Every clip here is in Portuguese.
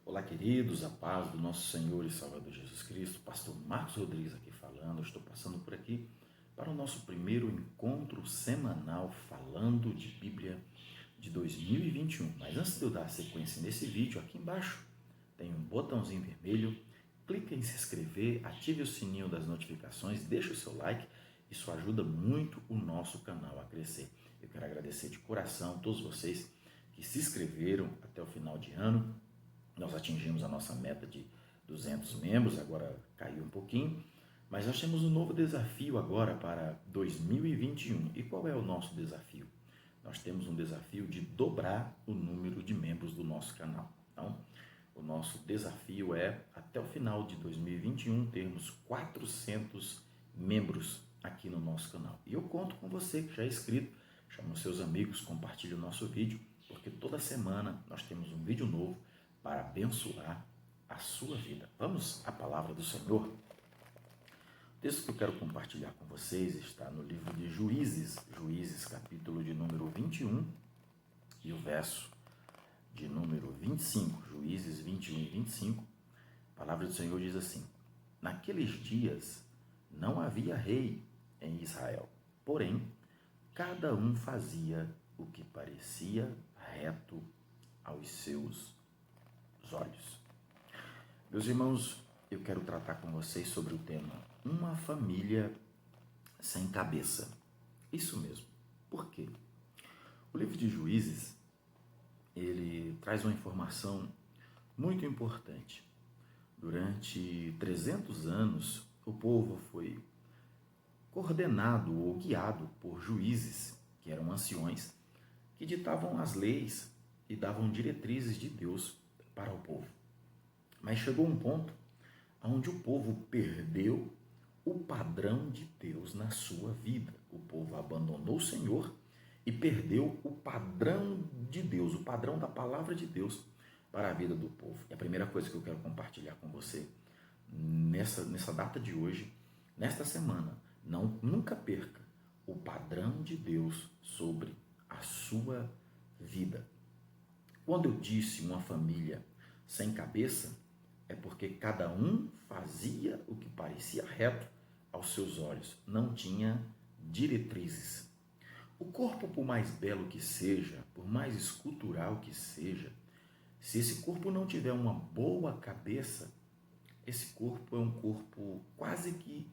Olá, queridos, a paz do nosso Senhor e Salvador Jesus Cristo, pastor Marcos Rodrigues aqui falando. Eu estou passando por aqui para o nosso primeiro encontro semanal falando de Bíblia de 2021. Mas antes de eu dar sequência nesse vídeo, aqui embaixo tem um botãozinho vermelho, clique em se inscrever, ative o sininho das notificações, deixe o seu like, isso ajuda muito o nosso canal a crescer. Eu quero agradecer de coração a todos vocês que se inscreveram até o final de ano. Nós atingimos a nossa meta de 200 membros, agora caiu um pouquinho, mas nós temos um novo desafio agora para 2021. E qual é o nosso desafio? Nós temos um desafio de dobrar o número de membros do nosso canal. Então, o nosso desafio é, até o final de 2021, termos 400 membros aqui no nosso canal. E eu conto com você que já é inscrito, chama os seus amigos, compartilhe o nosso vídeo, porque toda semana nós temos um vídeo novo para abençoar a sua vida. Vamos à palavra do Senhor. O texto que eu quero compartilhar com vocês está no livro de Juízes, capítulo de número 21 e o verso de número 25, Juízes 21 e 25. A palavra do Senhor diz assim: naqueles dias não havia rei em Israel, porém, cada um fazia o que parecia reto aos seus olhos. Meus irmãos, eu quero tratar com vocês sobre o tema uma família sem cabeça. Isso mesmo. Por quê? O livro de Juízes, ele traz uma informação muito importante. Durante 300 anos, o povo foi coordenado ou guiado por juízes, que eram anciões, que ditavam as leis e davam diretrizes de Deus para o povo. Mas chegou um ponto onde o povo perdeu o padrão de Deus na sua vida. O povo abandonou o Senhor e perdeu o padrão de Deus, o padrão da palavra de Deus para a vida do povo. E a primeira coisa que eu quero compartilhar com você nessa data de hoje, nesta semana, nunca perca o padrão de Deus sobre a sua vida. Quando eu disse uma família sem cabeça, é porque cada um fazia o que parecia reto aos seus olhos, não tinha diretrizes. O corpo, por mais belo que seja, por mais escultural que seja, se esse corpo não tiver uma boa cabeça, esse corpo é um corpo quase que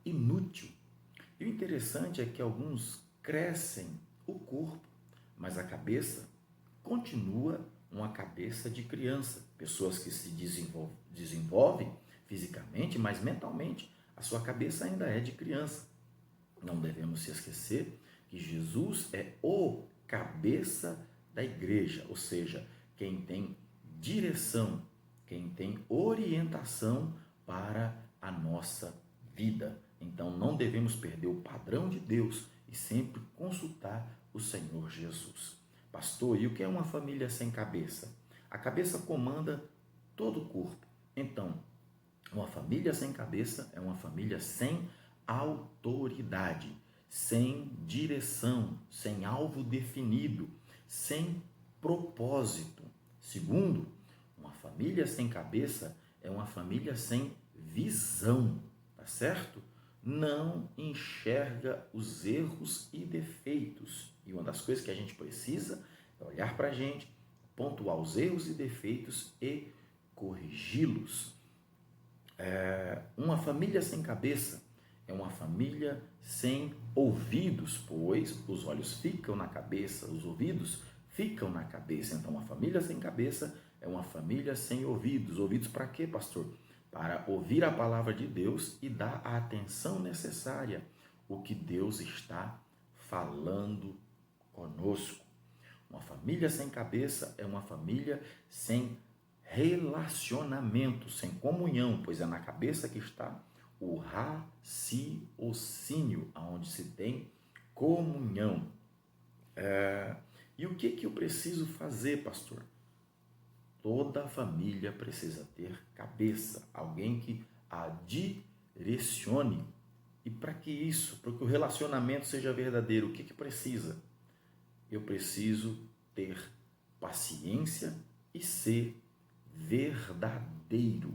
inútil. E o interessante é que alguns crescem o corpo, mas a cabeça continua uma cabeça de criança. Pessoas que se desenvolvem fisicamente, mas mentalmente a sua cabeça ainda é de criança. Não devemos se esquecer que Jesus é o cabeça da igreja, ou seja, quem tem direção, quem tem orientação para a nossa vida. Então não devemos perder o padrão de Deus e sempre consultar o Senhor Jesus. Pastor, e o que é uma família sem cabeça? A cabeça comanda todo o corpo. Então, uma família sem cabeça é uma família sem autoridade, sem direção, sem alvo definido, sem propósito. Segundo, uma família sem cabeça é uma família sem visão, tá certo? Não enxerga os erros e defeitos. E uma das coisas que a gente precisa é olhar para a gente, pontuar os erros e defeitos e corrigi-los. Uma família sem cabeça é uma família sem ouvidos, pois os olhos ficam na cabeça, os ouvidos ficam na cabeça. Então, uma família sem cabeça é uma família sem ouvidos. Ouvidos para quê, pastor? Para ouvir a palavra de Deus e dar a atenção necessária o que Deus está falando conosco. Uma família sem cabeça é uma família sem relacionamento, sem comunhão, pois é na cabeça que está o raciocínio, onde se tem comunhão. E o que eu preciso fazer, pastor? Toda família precisa ter cabeça, alguém que a direcione. E para que isso, para que o relacionamento seja verdadeiro, o que precisa? Eu preciso ter paciência e ser verdadeiro.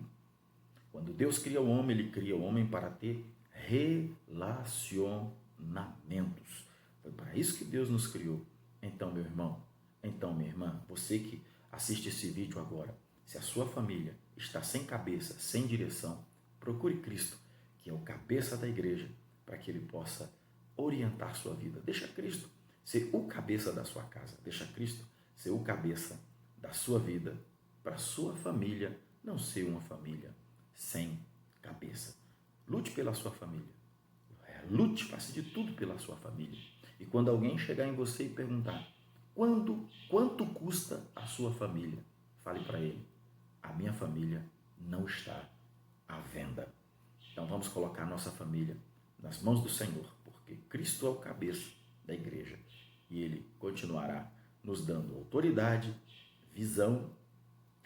Quando Deus cria o homem, Ele cria o homem para ter relacionamentos. Foi para isso que Deus nos criou. Então, meu irmão, então, minha irmã, você que assiste esse vídeo agora, se a sua família está sem cabeça, sem direção, procure Cristo, que é o cabeça da igreja, para que Ele possa orientar sua vida. Deixa Cristo ser o cabeça da sua casa. Deixa Cristo ser o cabeça da sua vida, para a sua família não ser uma família sem cabeça. Lute pela sua família. Lute, faça de tudo pela sua família. E quando alguém chegar em você e perguntar quanto custa a sua família, fale para ele: a minha família não está à venda. Então vamos colocar a nossa família nas mãos do Senhor, porque Cristo é o cabeça da igreja e Ele continuará nos dando autoridade, visão,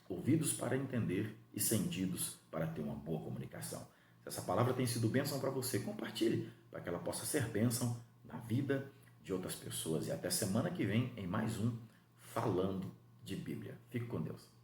ouvidos para entender e sentidos para ter uma boa comunicação. Se essa palavra tem sido bênção para você, compartilhe para que ela possa ser bênção na vida de outras pessoas. E até semana que vem em mais um Falando de Bíblia. Fique com Deus.